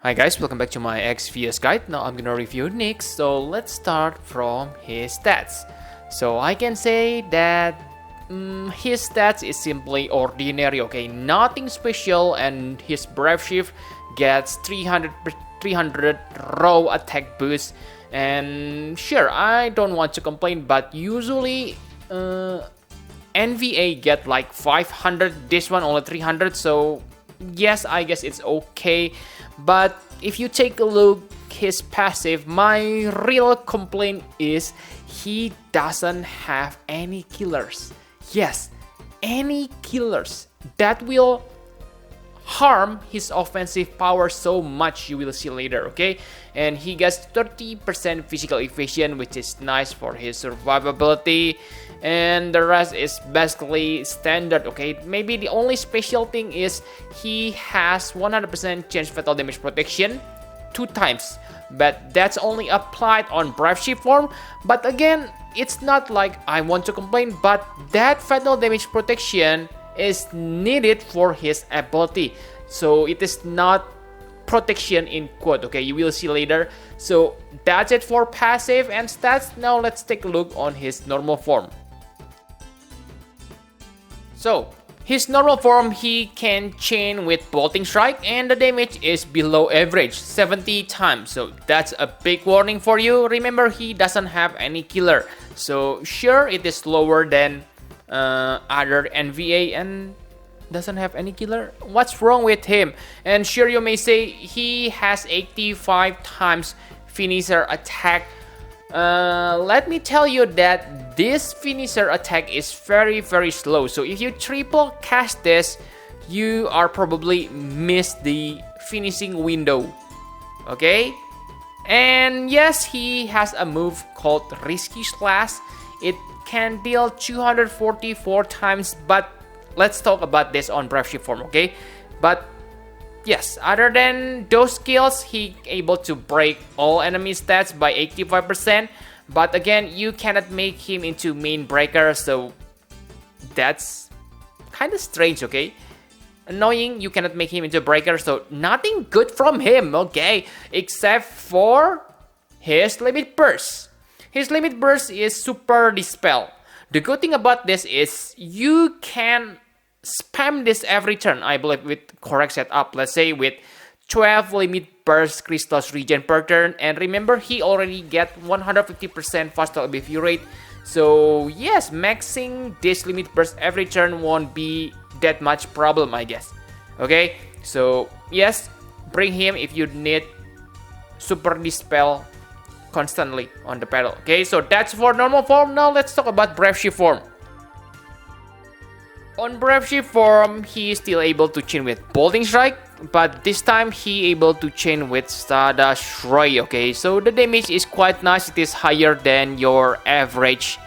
Hi guys, welcome back to my XVS guide. Now I'm gonna review Nick, so let's start from his stats. So I can say that his stats is simply ordinary, okay? Nothing special, and his Brave Shift gets 300 raw attack boost. And sure, I don't want to complain, but usually NVA get like 500, this one only 300, so yes, I guess it's okay. But if you take a look his passive, my real complaint is he doesn't have any killers. Yes, any killers that will harm his offensive power so much, you will see later, okay? And he gets 30% physical evasion, which is nice for his survivability, and the rest is basically standard, okay? Maybe the only special thing is he has 100% chance fatal damage protection 2 times, but that's only applied on Brave Shift form. But again, it's not like I want to complain, but that fatal damage protection is needed for his ability, so it is not protection in quote, okay? You will see later. So that's it for passive and stats. Now let's take a look on his normal form. So his normal form, he can chain with bolting strike, and the damage is below average 70 times, so that's a big warning for you. Remember, he doesn't have any killer, so sure, it is lower than other NVA and doesn't have any killer. What's wrong with him? And sure, you may say he has 85 times finisher attack. Let me tell you that this finisher attack is very slow, so if you triple cast this, you are probably miss the finishing window, okay? And yes, he has a move called Risky Slash. It can deal 244 times, but let's talk about this on Brave Shift form, okay? But yes, other than those skills, he able to break all enemy stats by 85%, but again, you cannot make him into main breaker, so that's kind of strange, okay? Annoying, you cannot make him into breaker, so nothing good from him, okay? Except for his limit burst. His limit burst is super dispel. The good thing about this is you can spam this every turn, I believe, with correct setup. Let's say with 12 limit burst crystals regen per turn, and remember, he already get 150% faster ABV rate. So yes, maxing this limit burst every turn won't be that much problem, I guess. Okay, so yes, bring him if you need super dispel constantly on the battle. Okay, so that's for normal form. Now let's talk about Brave Shift form. On Brave Shift form, he is still able to chain with bolting strike, but this time he able to chain with Stardust Ray. Okay, so the damage is quite nice. It is higher than your average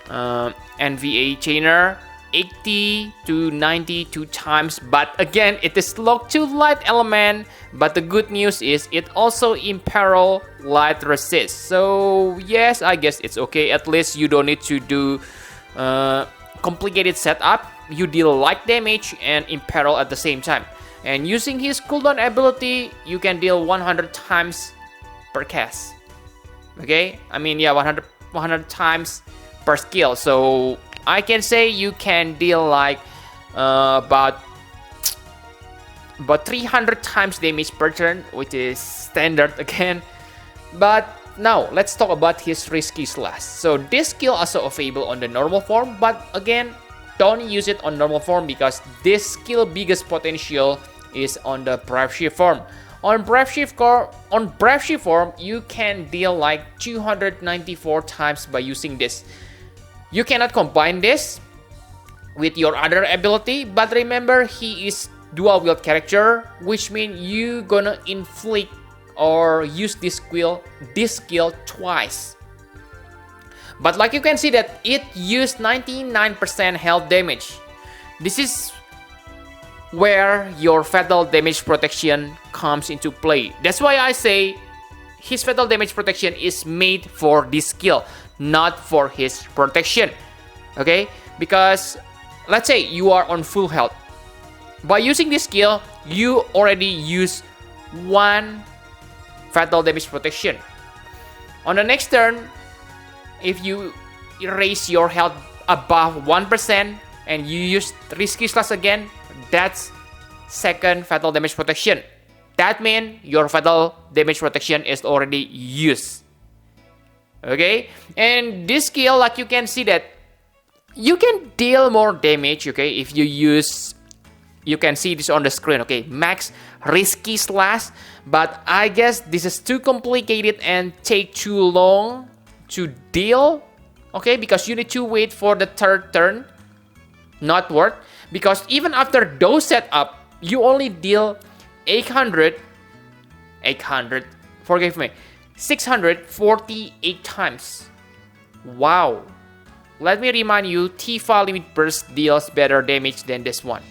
NVA chainer, 80 to 92 times, but again, it is locked to light element. But the good news is it also imperil light resist, so yes, I guess it's okay. At least you don't need to do complicated setup. You deal light damage and imperil at the same time, and using his cooldown ability, you can deal 100 times per cast. Okay, I mean, yeah, 100 times per skill, so I can say you can deal like about 300 times damage per turn, which is standard again. But now let's talk about his Risky Slash. So this skill also available on the normal form, but again, don't use it on normal form because this skill biggest potential is on the Brave Shift form. On Brave Shift form, you can deal like 294 times by using this. You cannot combine this with your other ability, but remember, he is dual wield character, which means you gonna inflict or use this skill twice. But like you can see that it used 99% health damage. This is where your fatal damage protection comes into play. That's why I say his fatal damage protection is made for this skill, not for his protection. Okay, because let's say you are on full health. By using this skill, you already use 1 fatal damage protection. On the next turn, if you raise your health above 1% and you use risky slash again, that's second fatal damage protection. That means your fatal damage protection is already used. Okay, and this skill, like you can see that you can deal more damage. Okay, if you use, you can see this on the screen. Okay, max risky slash, but I guess this is too complicated and take too long to deal. Okay, because you need to wait for the third turn. Not worth, because even after those setup, you only deal 800, forgive me, 648 times. Wow. Let me remind you, Tifa Limit Burst deals better damage than this one.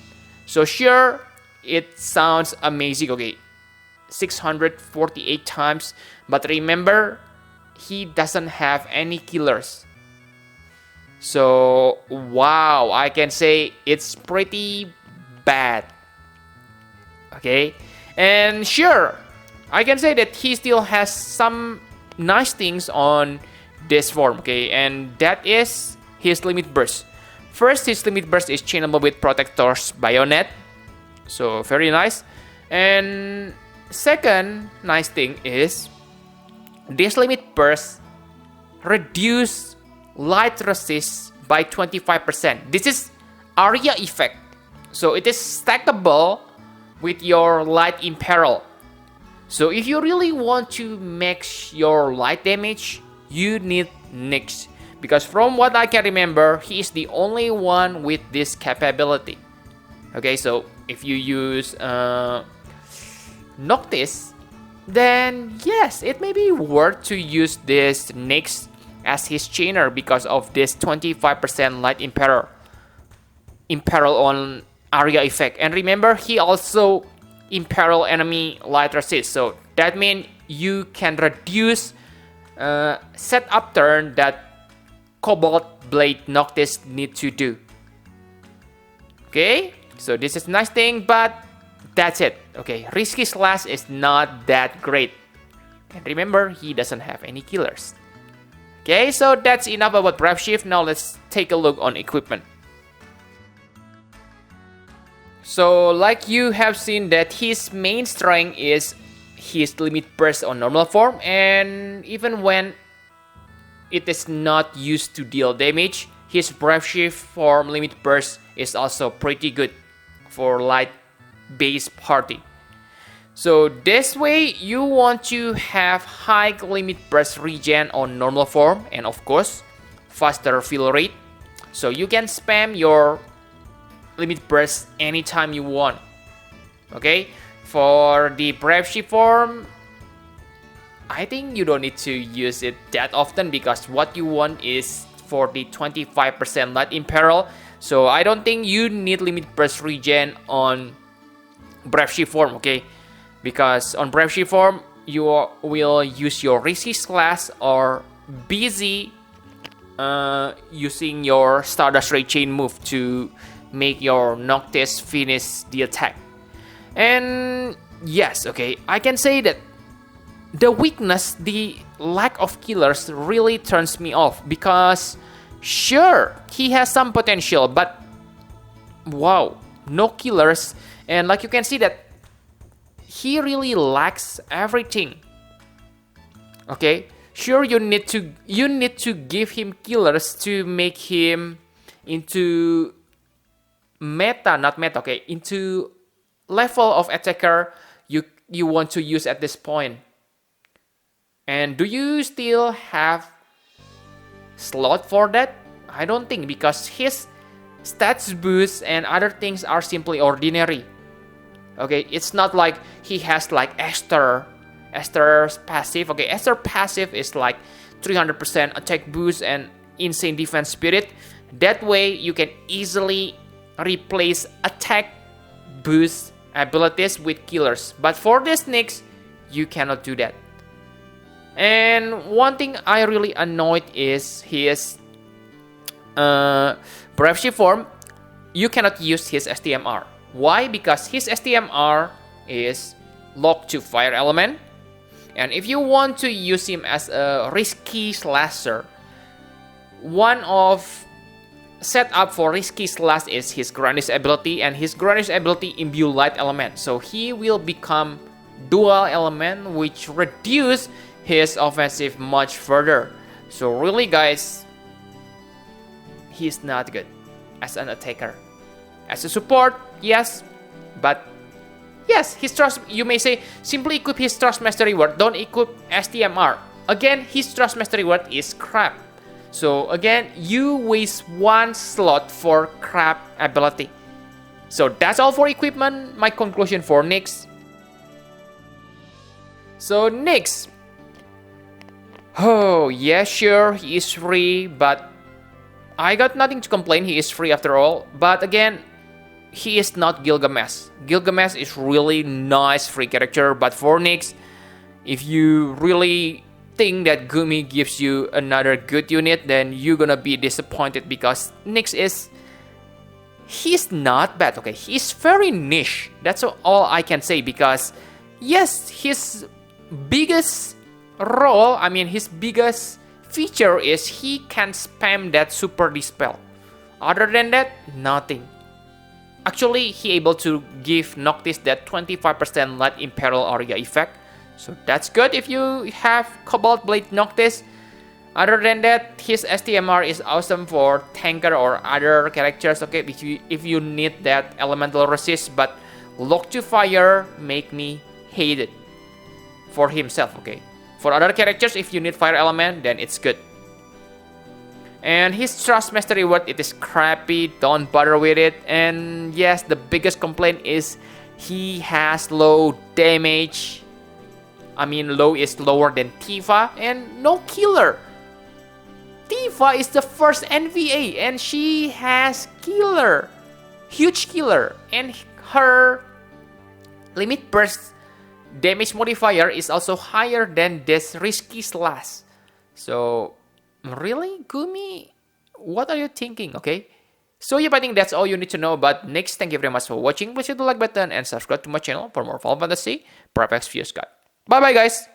So sure, it sounds amazing. Okay, 648 times, but remember, he doesn't have any killers. So wow, I can say it's pretty bad. Okay, and sure, I can say that he still has some nice things on this form. Okay, and that is his limit burst. First, his limit burst is chainable with Protector's Bayonet, so very nice. And second nice thing is this limit burst reduce light resist by 25%. This is area effect, so it is stackable with your light imperil. So if you really want to max your light damage, you need Nyx, because from what I can remember, he is the only one with this capability. Okay, so if you use Noctis, then yes, it may be worth to use this Nyx as his chainer because of this 25% light imperil on area effect. And remember, he also imperil enemy light resist, so that means you can reduce setup turn that Cobalt Blade Noctis need to do. Okay, so this is a nice thing, but that's it. Okay, risky slash is not that great, and remember, he doesn't have any killers. Okay, so that's enough about Brave Shift. Now let's take a look on equipment. So like you have seen that his main strength is his limit burst on normal form, and even when it is not used to deal damage, his Brave Shift form limit burst is also pretty good for light base party. So this way, you want to have high limit burst regen on normal form, and of course, faster fill rate. So you can spam your limit burst anytime you want. Okay, for the Brave Shift form, I think you don't need to use it that often, because what you want is for the 25% light imperil. So I don't think you need limit burst regen on Brave Shift form. Okay, because on Brave Shift form, you will use your risky slash or busy using your Stardust Ray Chain move to make your Noctis finish the attack. And yes, okay, I can say that the weakness, the lack of killers really turns me off, because sure, he has some potential, but wow, no killers. And like you can see that he really lacks everything. Okay, sure, you need to give him killers to make him into into level of attacker you want to use at this point. And do you still have slot for that? I don't think, because his stats boost and other things are simply ordinary. Okay, it's not like he has like Esther's passive. Okay, Esther passive is like 300% attack boost and insane defense spirit. That way you can easily replace attack boost abilities with killers. But for this Nyx, you cannot do that. And one thing I really annoyed is his Brave Shift form. You cannot use his STMR. Why? Because his STMR is lock to fire element. And if you want to use him as a risky slasher, one of setup for risky slash is his Grandest ability, and his Grandest ability imbue light element. So he will become dual element, which reduce his offensive much further. So really guys, he's not good as an attacker. As a support, yes, but yes, his trust, you may say, simply equip his Trust Mastery Word, don't equip STMR. Again, his Trust Mastery Word is crap. So again, you waste one slot for crap ability. So that's all for equipment, my conclusion for Nyx. So Nyx, oh yeah, sure, he is free, but I got nothing to complain, he is free after all. But again, he is not Gilgamesh. Gilgamesh is really nice free character, but for Nyx, if you really think that Gumi gives you another good unit, then you're gonna be disappointed, because Nyx he's not bad, okay? He's very niche. That's all I can say, because yes, his biggest role, his biggest feature is he can spam that super dispel. Other than that, nothing. Actually, he able to give Noctis that 25% light Imperial Aria effect. So that's good if you have Cobalt Blade Noctis. Other than that, his STMR is awesome for tanker or other characters, okay? If you need that elemental resist, but lock to fire make me hate it for himself, okay? For other characters, if you need fire element, then it's good. And his Trust Mastery Word, it is crappy, don't bother with it. And yes, the biggest complaint is he has low damage. Low is lower than Tifa, and no killer. Tifa is the first NVA, and she has killer. Huge killer. And her limit burst damage modifier is also higher than this risky slash. So really, Gumi, what are you thinking, okay? So yep, I think that's all you need to know about Nyx. Thank you very much for watching. Please hit the like button and subscribe to my channel for more Final Fantasy Prep X Views Guide. Bye bye guys!